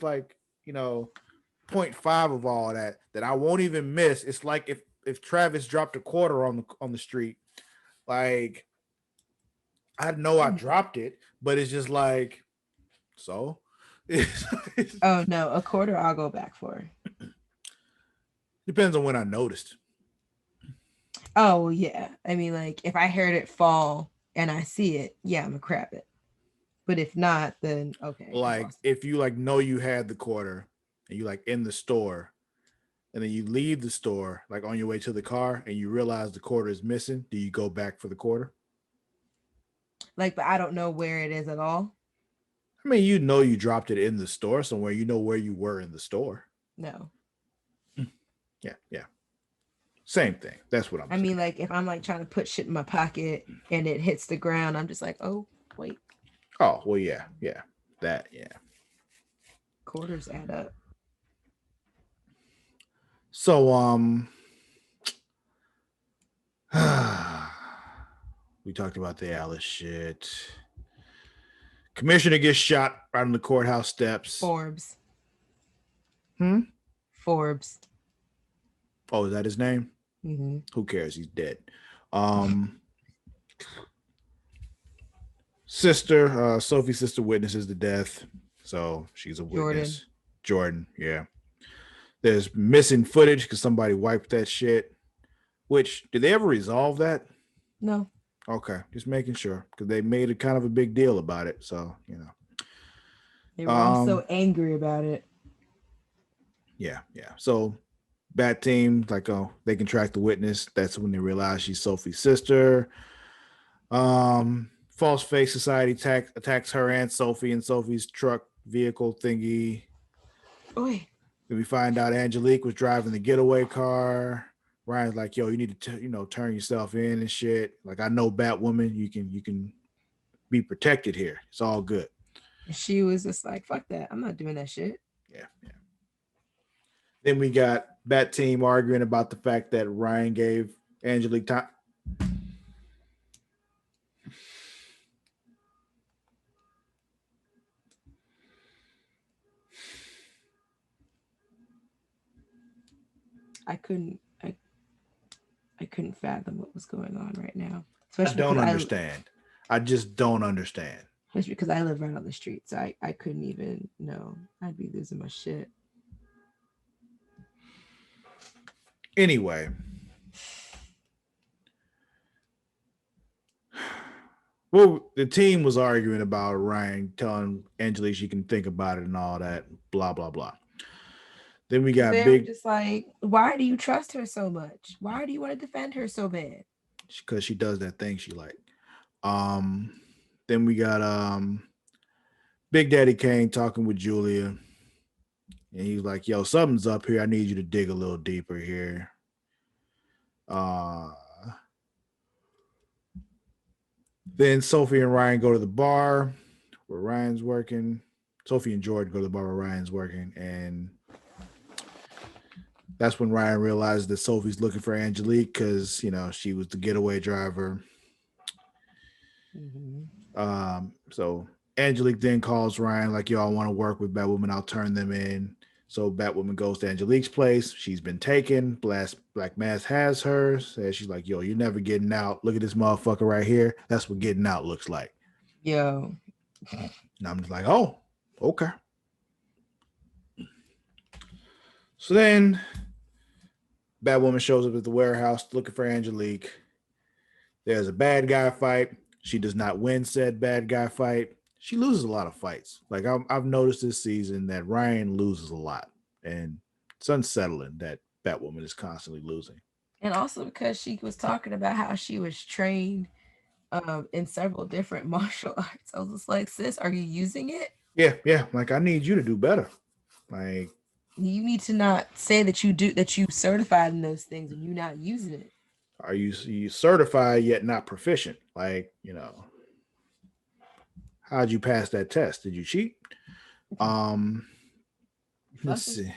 [SPEAKER 1] like, 0.5 of all that I won't even miss. It's like if Travis dropped a quarter on the street, like, I know I dropped it, but it's just like, so.
[SPEAKER 2] Oh no, a quarter I'll go back for.
[SPEAKER 1] Depends on when I noticed.
[SPEAKER 2] Oh yeah, I mean, like if I heard it fall and I see it, yeah, I'm gonna grab it. But if not, then okay.
[SPEAKER 1] Like if you like know you had the quarter and you like in the store, and then you leave the store, like on your way to the car, and you realize the quarter is missing, do you go back for the quarter?
[SPEAKER 2] Like, but I don't know where it is at all.
[SPEAKER 1] I mean, you know you dropped it in the store somewhere. You know where you were in the store.
[SPEAKER 2] No.
[SPEAKER 1] Yeah, yeah. Same thing. That's what I'm
[SPEAKER 2] I mean,
[SPEAKER 1] saying.
[SPEAKER 2] like if I'm like trying to put shit in my pocket and it hits the ground, I'm just like, oh wait,
[SPEAKER 1] Oh, well, yeah, yeah. That, yeah.
[SPEAKER 2] quarters add up.
[SPEAKER 1] So, we talked about the Alice shit. Commissioner gets shot right on the courthouse steps.
[SPEAKER 2] Forbes.
[SPEAKER 1] Hmm.
[SPEAKER 2] Forbes.
[SPEAKER 1] Oh, is that his name?
[SPEAKER 2] Mm-hmm.
[SPEAKER 1] Who cares? He's dead. Um, Sophie's sister witnesses the death, so she's a
[SPEAKER 2] Jordan.
[SPEAKER 1] witness. Jordan, yeah. There's missing footage because somebody wiped that shit. Which did they ever resolve that?
[SPEAKER 2] No.
[SPEAKER 1] Okay, just making sure because they made a kind of a big deal about it. So
[SPEAKER 2] They were all so
[SPEAKER 1] um,
[SPEAKER 2] angry about it.
[SPEAKER 1] yeah, yeah. So Bat team, like, oh, they can track the witness. That's when they realize she's Sophie's sister. False Face Society attacks her and Sophie in Sophie's truck vehicle thingy.
[SPEAKER 2] Oi.
[SPEAKER 1] Then we find out Angelique was driving the getaway car. Ryan's like, "Yo, you need to, turn yourself in and shit. Like, I know Batwoman. You can be protected here. It's all good."
[SPEAKER 2] She was just like, fuck that. I'm not doing that shit.
[SPEAKER 1] Yeah, yeah. Then we got Bat Team arguing about the fact that Ryan gave Angelique time.
[SPEAKER 2] I couldn't I couldn't fathom what was going on right now.
[SPEAKER 1] I don't understand. I just don't understand.
[SPEAKER 2] Especially because I live right on the street. So I couldn't even know. I'd be losing my shit.
[SPEAKER 1] Anyway, well, the team was arguing about Ryan telling Angelique she can think about it and all that, blah blah blah. Then we got
[SPEAKER 2] They were
[SPEAKER 1] Big
[SPEAKER 2] just like, why do you trust her so much? Why do you want to defend her so bad?
[SPEAKER 1] because she does that thing she like. Um, then we got Big Daddy Kane talking with Julia, and he's like, "Yo, something's up here. I need you to dig a little deeper here." Uh, then Sophie and Ryan go to the bar where Ryan's working. Sophie and Jordan go to the bar where Ryan's working, and that's when Ryan realizes that Sophie's looking for Angelique because she was the getaway driver.
[SPEAKER 2] Mm-hmm.
[SPEAKER 1] So Angelique then calls Ryan like, "Yo, I want to work with Batwoman. I'll turn them in." So Batwoman goes to Angelique's place. She's been taken. Black Mass has her. Says she's like, "Yo, you're never getting out. Look at this motherfucker right here. That's what getting out looks like."
[SPEAKER 2] Yo.
[SPEAKER 1] And I'm just like, "Oh, okay." So then Batwoman shows up at the warehouse looking for Angelique. There's a bad guy fight. She does not win said bad guy fight. She loses a lot of fights. Like I've noticed this season that Ryan loses a lot, and it's unsettling that Batwoman is constantly losing.
[SPEAKER 2] And also because she was talking about how she was trained in several different martial arts. I was just like, sis, are you using it?
[SPEAKER 1] Yeah, yeah. Like I need you to do better. Like
[SPEAKER 2] You need to not say that you certified in those things and you not using it.
[SPEAKER 1] are you certified yet not proficient? Like how'd you pass that test? Did you cheat? Um, let's
[SPEAKER 2] Something.
[SPEAKER 1] see.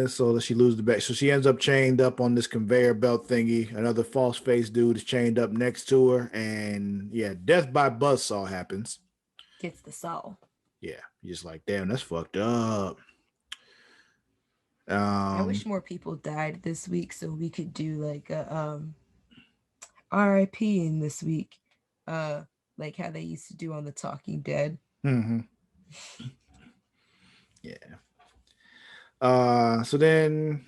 [SPEAKER 1] So she loses the bet. So she ends up chained up on this conveyor belt thingy. Another false face dude is chained up next to her, and yeah, death by buzzsaw happens.
[SPEAKER 2] Gets the soul.
[SPEAKER 1] Yeah, you're just like, damn, that's fucked up.
[SPEAKER 2] I wish more people died this week so we could do like a RIP in this week. Like how they used to do on The Talking Dead.
[SPEAKER 1] Mm-hmm. Yeah. So then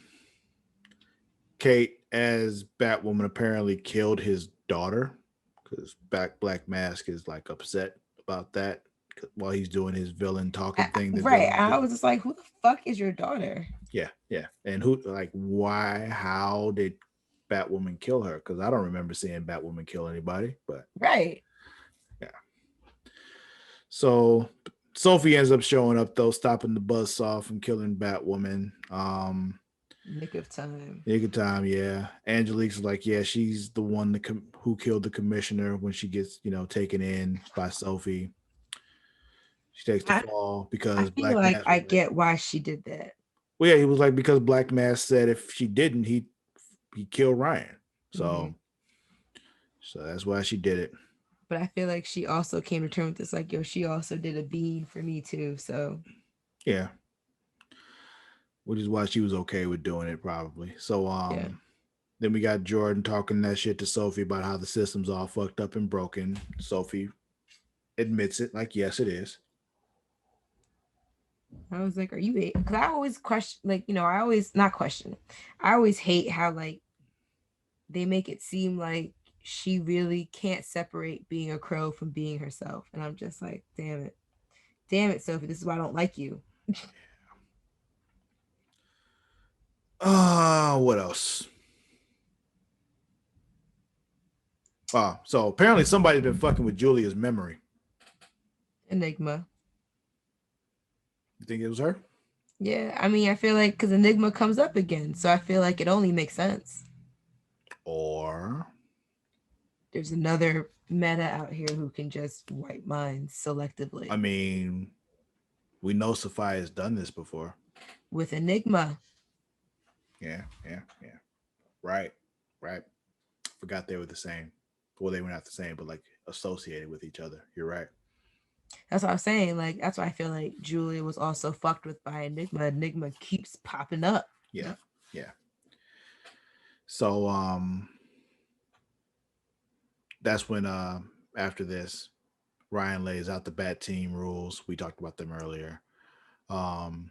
[SPEAKER 1] Kate, as Batwoman, apparently killed his daughter because Black Mask is like upset about that while he's doing his villain talking thing. The
[SPEAKER 2] Right.
[SPEAKER 1] villain
[SPEAKER 2] I
[SPEAKER 1] do.
[SPEAKER 2] was just like, who the fuck is your daughter?
[SPEAKER 1] Yeah, yeah. And who, like, why, how did Batwoman kill her? Because I don't remember seeing Batwoman kill anybody. But
[SPEAKER 2] Right.
[SPEAKER 1] yeah. So Sophie ends up showing up though, stopping the buzzsaw from killing Batwoman.
[SPEAKER 2] Nick of time.
[SPEAKER 1] Nick of time, yeah. Angelique's like, yeah, she's the one who killed the commissioner when she gets, taken in by Sophie. She takes the
[SPEAKER 2] I,
[SPEAKER 1] fall
[SPEAKER 2] I
[SPEAKER 1] because
[SPEAKER 2] feel
[SPEAKER 1] Black
[SPEAKER 2] like
[SPEAKER 1] Mask
[SPEAKER 2] I
[SPEAKER 1] was like,
[SPEAKER 2] get why she did that.
[SPEAKER 1] well, yeah, he was like, because Black Mask said if she didn't, he killed Ryan.
[SPEAKER 2] Mm-hmm.
[SPEAKER 1] So that's why she did it.
[SPEAKER 2] But I feel like she also came to terms with this, like, yo, she also did a bean for me too. So
[SPEAKER 1] Yeah. Which is why she was okay with doing it, probably. So
[SPEAKER 2] yeah.
[SPEAKER 1] then we got Jordan talking that shit to Sophie about how the system's all fucked up and broken. Sophie admits it, like, yes, it is.
[SPEAKER 2] I was like, are you a, because I always question, like, I always not question. I always hate how like they make it seem like she really can't separate being a crow from being herself. And I'm just like, damn it. Damn it, Sophie. This is why I don't like you.
[SPEAKER 1] What else? So apparently somebody's been fucking with Julia's memory.
[SPEAKER 2] Enigma.
[SPEAKER 1] You think it was her?
[SPEAKER 2] Yeah, I mean, I feel like because Enigma comes up again, so I feel like it only makes sense.
[SPEAKER 1] Or
[SPEAKER 2] There's another meta out here who can just wipe minds selectively
[SPEAKER 1] I mean, we know Sophia's done this before.
[SPEAKER 2] with Enigma.
[SPEAKER 1] Yeah. Right. Forgot they were the same. Well, they were not the same, but like associated with each other. You're right.
[SPEAKER 2] That's what I'm saying. Like, that's why I feel like Julia was also fucked with by Enigma. Enigma keeps popping up.
[SPEAKER 1] Yeah. Yeah. So that's when after this, Ryan lays out the Bat Team rules. We talked about them earlier. Um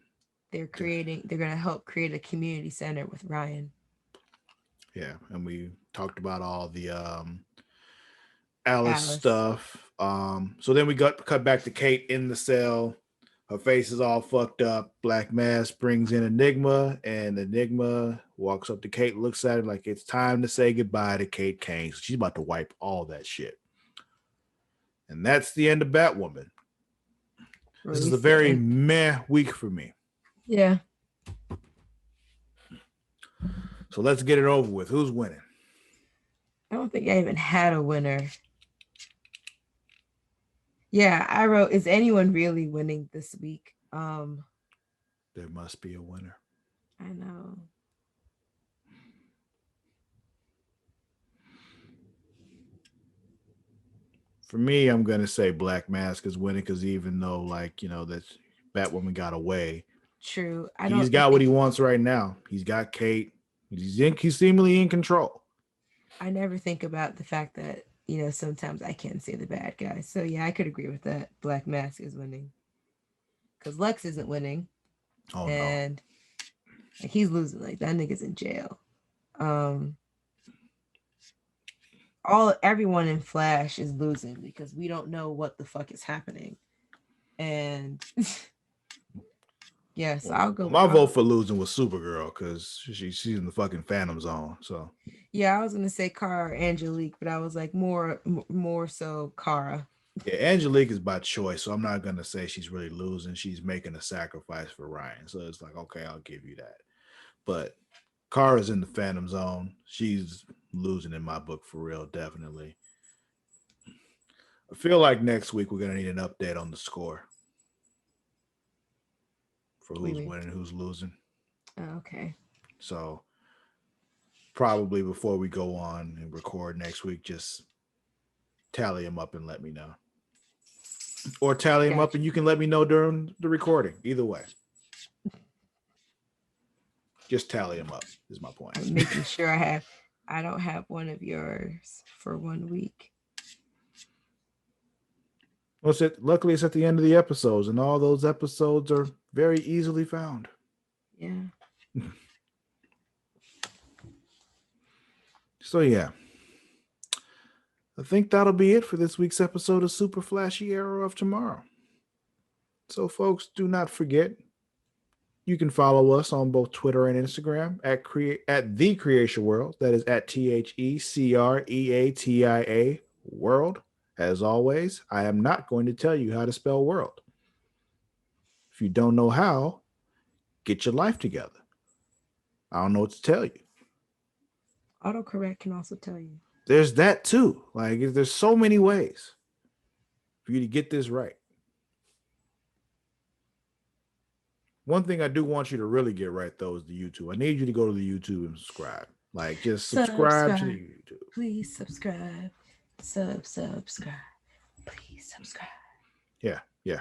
[SPEAKER 2] They're gonna help create a community center with Ryan.
[SPEAKER 1] yeah, and we talked about all the Alice
[SPEAKER 2] Alice.
[SPEAKER 1] stuff. So then we got cut back to Kate in the cell. Her face is all fucked up. Black Mask brings in Enigma, and Enigma walks up to Kate, looks at her like it's time to say goodbye to Kate Kane. So she's about to wipe all that shit. And that's the end of Batwoman. This is a very meh week for me.
[SPEAKER 2] Yeah.
[SPEAKER 1] So let's get it over with. Who's winning?
[SPEAKER 2] I don't think I even had a winner. Yeah, I wrote, is anyone really winning this week?
[SPEAKER 1] There must be a winner.
[SPEAKER 2] I know.
[SPEAKER 1] For me, I'm gonna say Black Mask is winning because even though, like, that Batwoman got away,
[SPEAKER 2] True.
[SPEAKER 1] he's got what he wants right now. He's got Kate. He's seemingly in control.
[SPEAKER 2] I never think about the fact that, sometimes I can say the bad guy. So yeah, I could agree with that. Black Mask is winning. Because Lex isn't winning.
[SPEAKER 1] Oh
[SPEAKER 2] and like, he's losing. Like, that nigga's in jail. Everyone in Flash is losing because we don't know what the fuck is happening. And yes, I'll go.
[SPEAKER 1] My vote for losing was Supergirl because she's in the fucking Phantom Zone. So
[SPEAKER 2] yeah, I was gonna say Kara or Angelique, but I was like more so Kara.
[SPEAKER 1] yeah, Angelique is by choice, so I'm not gonna say she's really losing. She's making a sacrifice for Ryan, so it's like, okay, I'll give you that. But Kara's in the Phantom Zone. She's losing in my book for real, definitely. I feel like next week we're gonna need an update on the score for who's winning, who's losing.
[SPEAKER 2] Okay.
[SPEAKER 1] So probably before we go on and record next week, just tally them up and let me know. Or tally them up and you can let me know during the recording. Either way. Just tally them up is my point.
[SPEAKER 2] I'm making sure I don't have one of yours for 1 week.
[SPEAKER 1] Well, luckily it's at the end of the episodes, and all those episodes are very easily found.
[SPEAKER 2] Yeah.
[SPEAKER 1] So yeah. I think that'll be it for this week's episode of Super Flashy Arrow of Tomorrow. So, folks, do not forget you can follow us on both Twitter and Instagram at the Creation World. That is at TheCreatia World. As always, I am not going to tell you how to spell world. If you don't know how, get your life together. I don't know what to tell you.
[SPEAKER 2] Autocorrect can also tell you.
[SPEAKER 1] There's that too. Like, there's so many ways for you to get this right. One thing I do want you to really get right, though, is the YouTube. I need you to go to the YouTube and subscribe. Like, just subscribe to the YouTube.
[SPEAKER 2] Please subscribe. Subscribe. Please subscribe.
[SPEAKER 1] Yeah, yeah.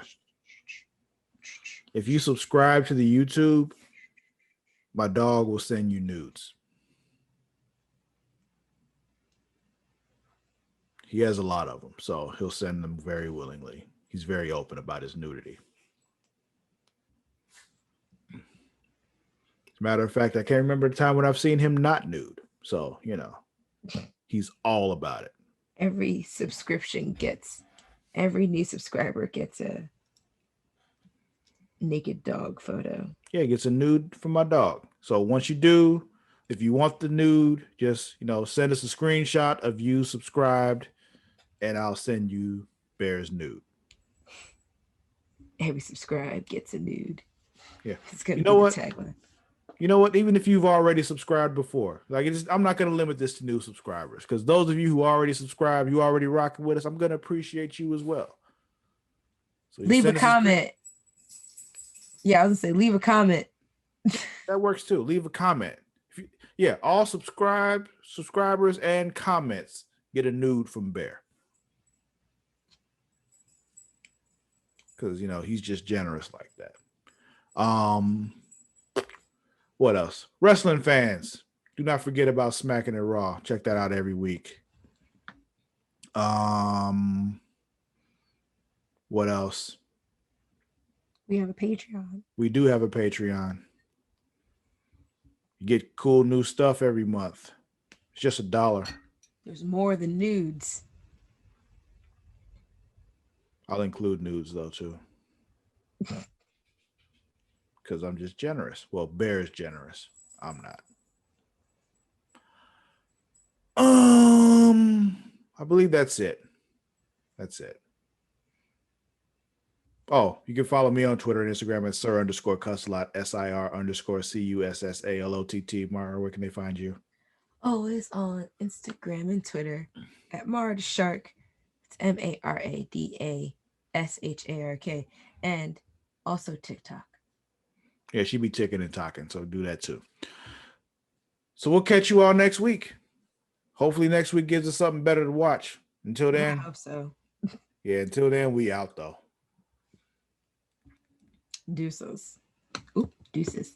[SPEAKER 1] If you subscribe to the YouTube, my dog will send you nudes. He has a lot of them, so he'll send them very willingly. He's very open about his nudity. As a matter of fact, I can't remember the time when I've seen him not nude. So, he's all about it.
[SPEAKER 2] Every new subscriber gets a naked dog photo.
[SPEAKER 1] Yeah, it gets a nude from my dog. So once you do, if you want the nude, just, send us a screenshot of you subscribed and I'll send you Bear's nude.
[SPEAKER 2] Every subscribe gets a nude.
[SPEAKER 1] Yeah.
[SPEAKER 2] It's going to be the tagline.
[SPEAKER 1] You know what? Even if you've already subscribed before, I'm not going to limit this to new subscribers, because those of you who already subscribed, you already rocking with us, I'm going to appreciate you as well. So
[SPEAKER 2] leave a comment. Yeah, I was going to say, leave a comment.
[SPEAKER 1] That works too. Leave a comment. All subscribers and comments get a nude from Bear. Because, he's just generous like that. What else? Wrestling fans, do not forget about Smacking It Raw. Check that out every week. What else?
[SPEAKER 2] We have a Patreon.
[SPEAKER 1] We do have a Patreon. You get cool new stuff every month. It's just $1.
[SPEAKER 2] There's more than nudes.
[SPEAKER 1] I'll include nudes though too. Because I'm just generous. Well, Bear is generous. I'm not. I believe that's it. That's it. Oh, you can follow me on Twitter and Instagram at Sir_Cussalott, SIR_CUSSALOTT. Mara, where can they find you?
[SPEAKER 2] Always on Instagram and Twitter at Mara the Shark. It's MARADASHARK. And also TikTok.
[SPEAKER 1] Yeah, she be ticking and talking, so do that too. So we'll catch you all next week. Hopefully next week gives us something better to watch. Until then.
[SPEAKER 2] I hope so.
[SPEAKER 1] Yeah, until then, we out though.
[SPEAKER 2] Deuces. Oop, deuces.